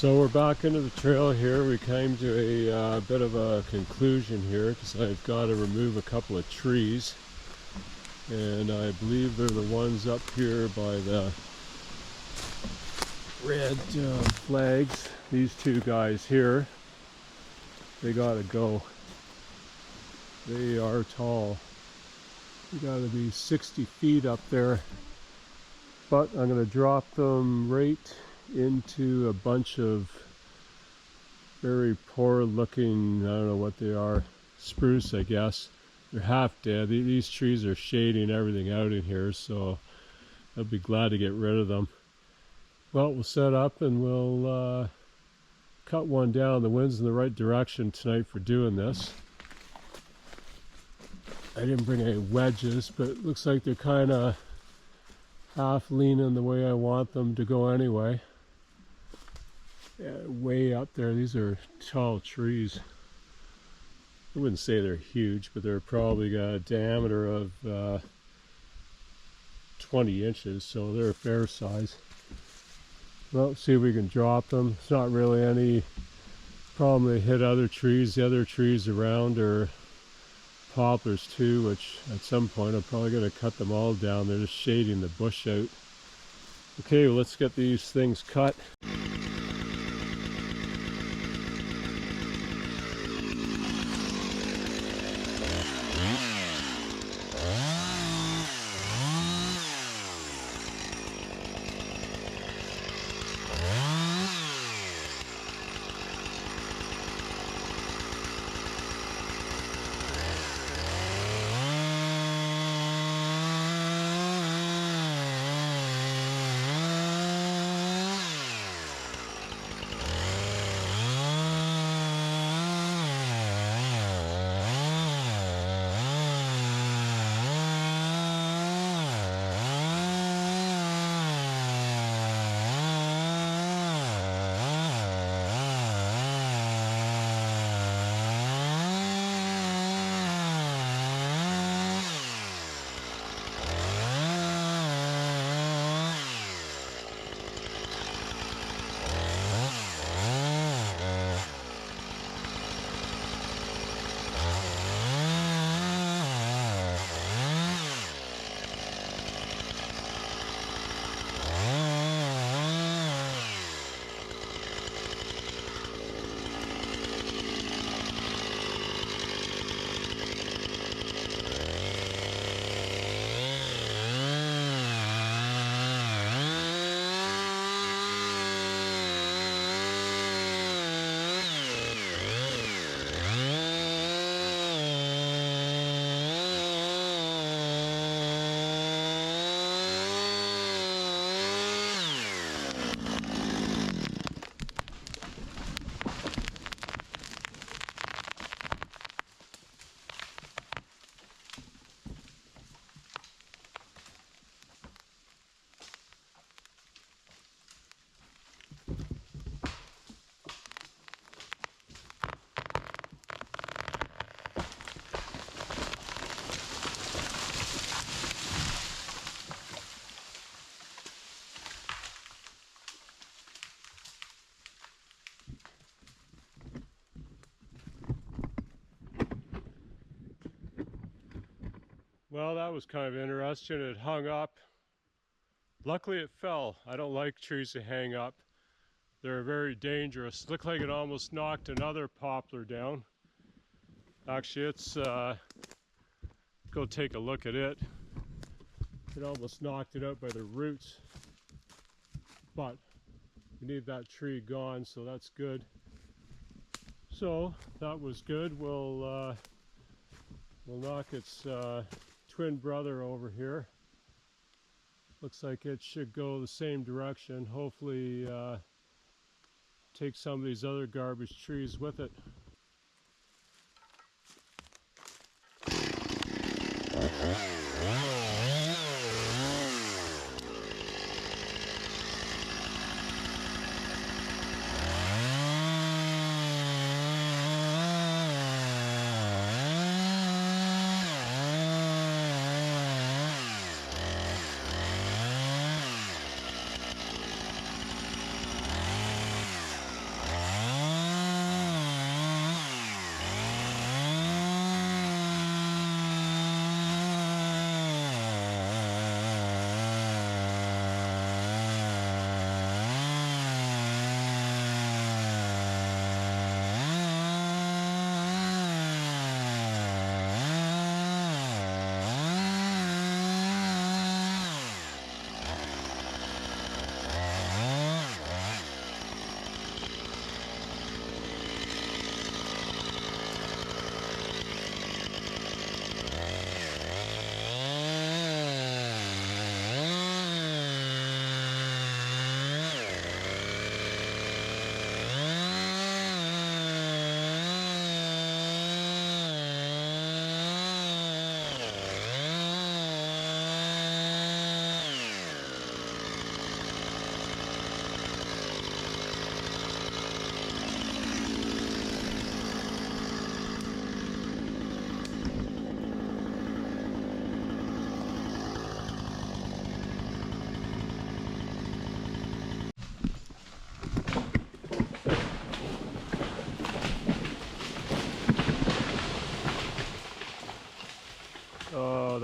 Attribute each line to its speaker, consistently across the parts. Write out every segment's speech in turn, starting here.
Speaker 1: So we're back into the trail here. We came to a bit of a conclusion here because I've got to remove a couple of trees, and I believe they're the ones up here by the red flags. These two guys here, they gotta go. They are tall. You gotta be 60 feet up there, but I'm gonna drop them right into a bunch of very poor looking, I don't know what they are, spruce I guess. They're half dead. These trees are shading everything out in here, so I'll be glad to get rid of them. Well, we'll set up and we'll cut one down. The wind's in the right direction tonight for doing this. I didn't bring any wedges, but it looks like they're kind of half leaning the way I want them to go anyway. Yeah, way up there, these are tall trees. I wouldn't say they're huge, but they're probably got a diameter of 20 inches, so they're a fair size. Well, see if we can drop them. It's not really any problem. They hit other trees. The other trees around are poplars too, which at some point I'm probably going to cut them all down. They're just shading the bush out. Okay, well, let's get these things cut. Well, that was kind of interesting. It hung up. Luckily it fell. I don't like trees that hang up. They're very dangerous. Looked like it almost knocked another poplar down. Actually, it's go take a look at it. It almost knocked it out by the roots. But we need that tree gone, so that's good. So that was good. We'll knock its twin brother over here. Looks like it should go the same direction. Hopefully take some of these other garbage trees with it.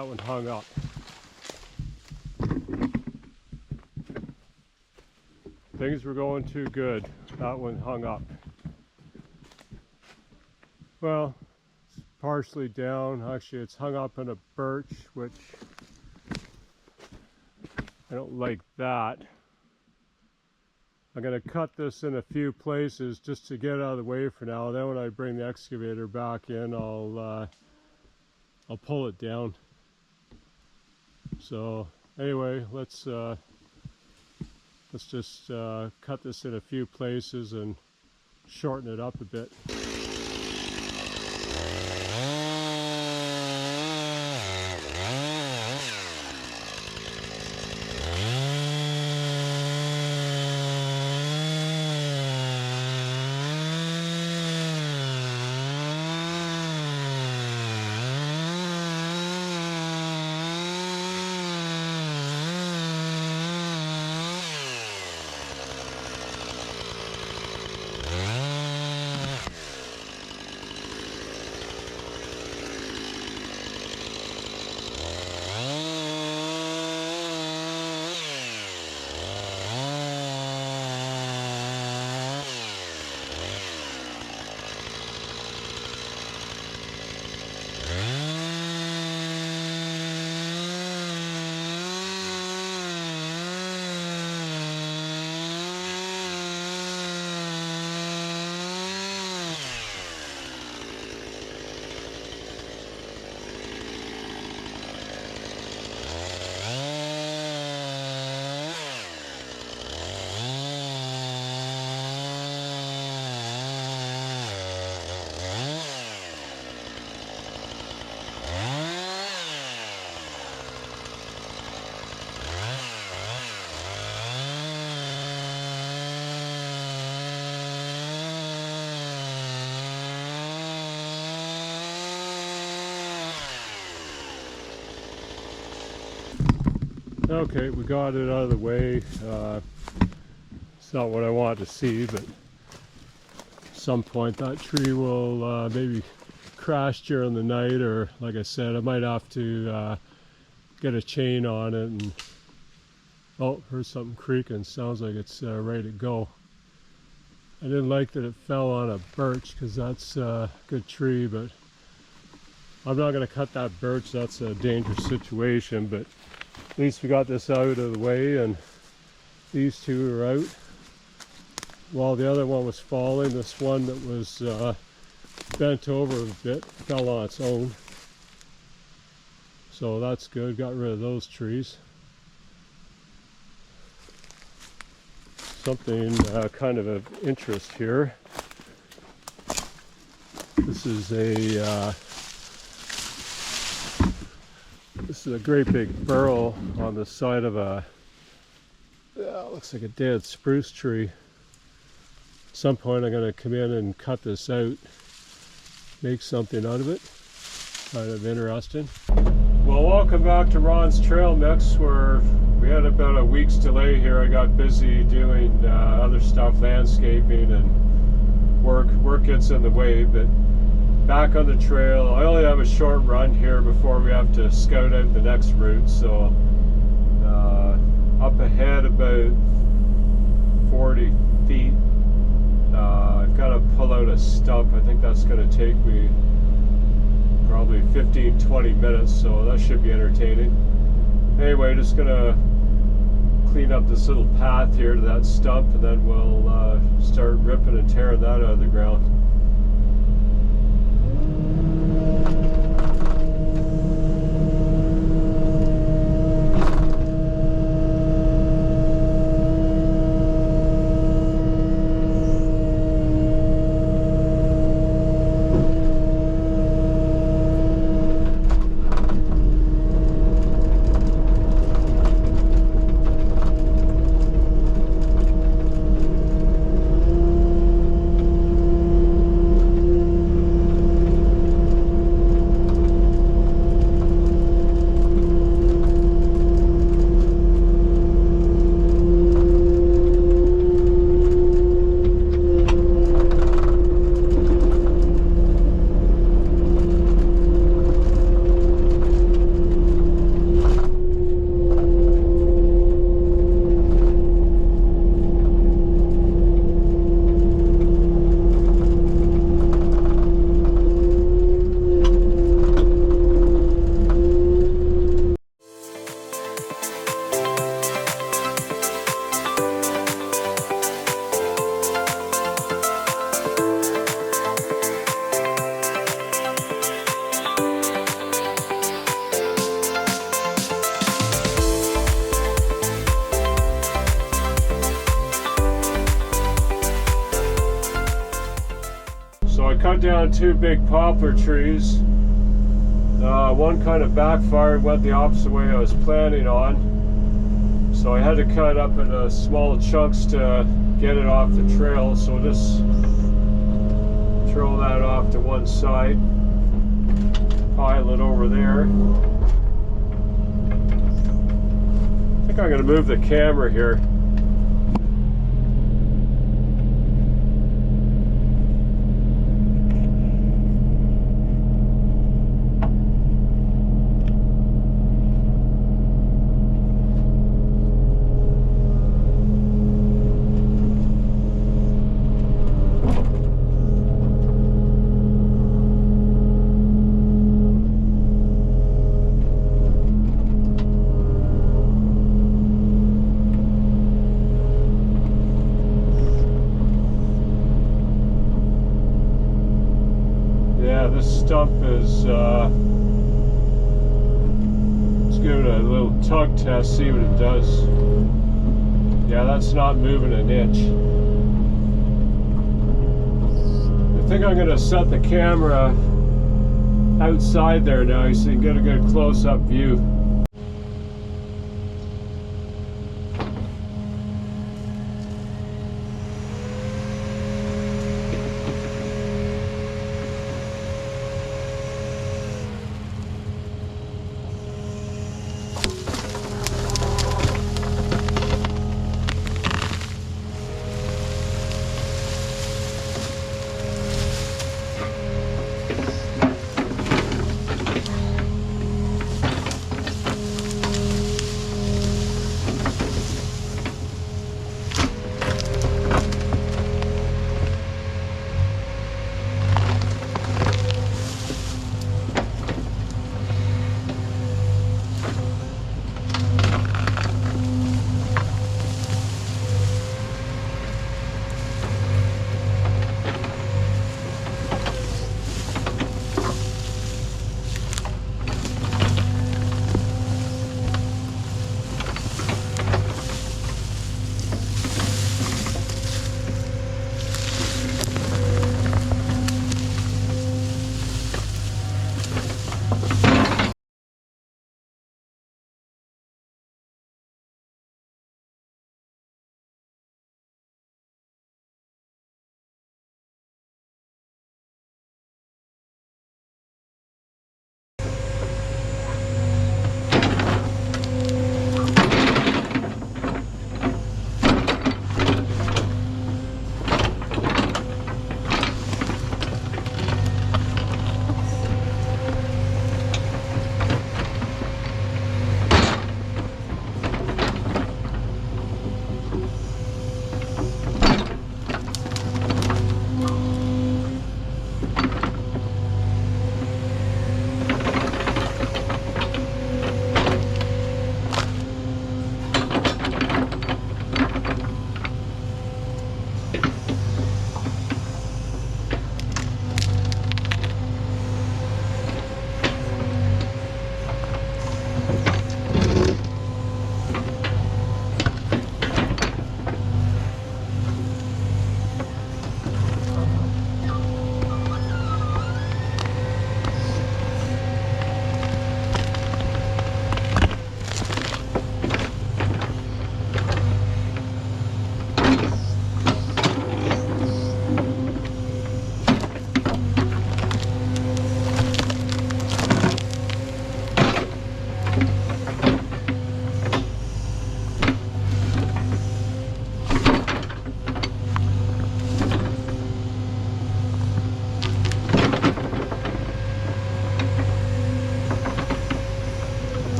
Speaker 1: that one hung up. Things were going too good. That one hung up. Well, it's partially down. Actually, it's hung up in a birch, which I don't like that. I'm going to cut this in a few places just to get out of the way for now. Then when I bring the excavator back in, I'll pull it down. So anyway, let's just cut this in a few places and shorten it up a bit. Okay, we got it out of the way. It's not what I want to see, but at some point that tree will maybe crash during the night, or like I said, I might have to get a chain on it. And oh, heard something creaking. Sounds like it's ready to go. I didn't like that it fell on a birch because that's a good tree, but I'm not going to cut that birch. That's a dangerous situation, but at least we got this out of the way, and these two are out. While the other one was falling, this one that was bent over a bit fell on its own. So that's good, got rid of those trees. Something kind of interest here. This is a great big burrow on the side of a, looks like a dead spruce tree. At some point I'm going to come in and cut this out, make something out of it. Kind of interesting. Well, welcome back to Ron's Trail Mix, where we had about a week's delay here. I got busy doing other stuff, landscaping, and work gets in the way, but back on the trail. I only have a short run here before we have to scout out the next route, so up ahead about 40 feet, I've got to pull out a stump. I think that's going to take me probably 15-20 minutes, so that should be entertaining. Anyway, just going to clean up this little path here to that stump, and then we'll start ripping and tearing that out of the ground. I cut down 2 big poplar trees. One kind of backfired, went the opposite way I was planning on. So I had to cut up into small chunks to get it off the trail. So just throw that off to one side, pile it over there. I think I'm going to move the camera here. This stump is, let's give it a little tug test, see what it does. Yeah, that's not moving an inch. I think I'm going to set the camera outside there now so you can get a good close-up view.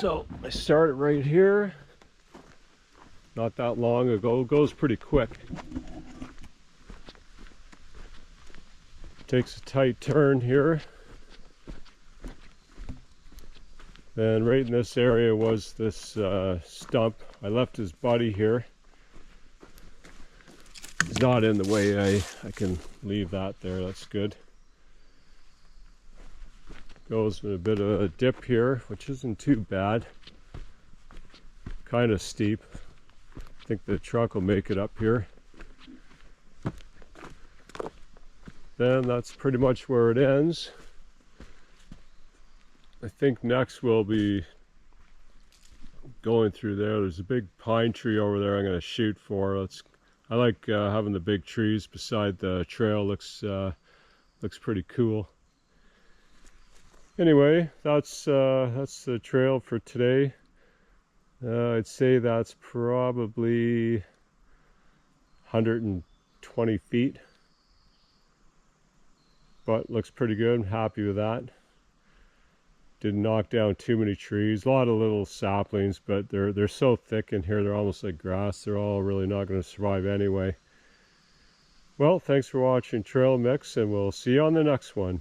Speaker 1: So I started right here, not that long ago. It goes pretty quick. Takes a tight turn here. Then right in this area was this stump. I left his buddy here. He's not in the way. I can leave that there. That's good. Goes with a bit of a dip here, which isn't too bad. Kind of steep. I think the truck will make it up here. Then that's pretty much where it ends. I think next we'll be going through there. There's a big pine tree over there I'm going to shoot for. I like having the big trees beside the trail. Looks pretty cool. Anyway, that's the trail for today. I'd say that's probably 120 feet. But looks pretty good. I'm happy with that. Didn't knock down too many trees. A lot of little saplings, but they're so thick in here, they're almost like grass. They're all really not going to survive anyway. Well, thanks for watching Trail Mix, and we'll see you on the next one.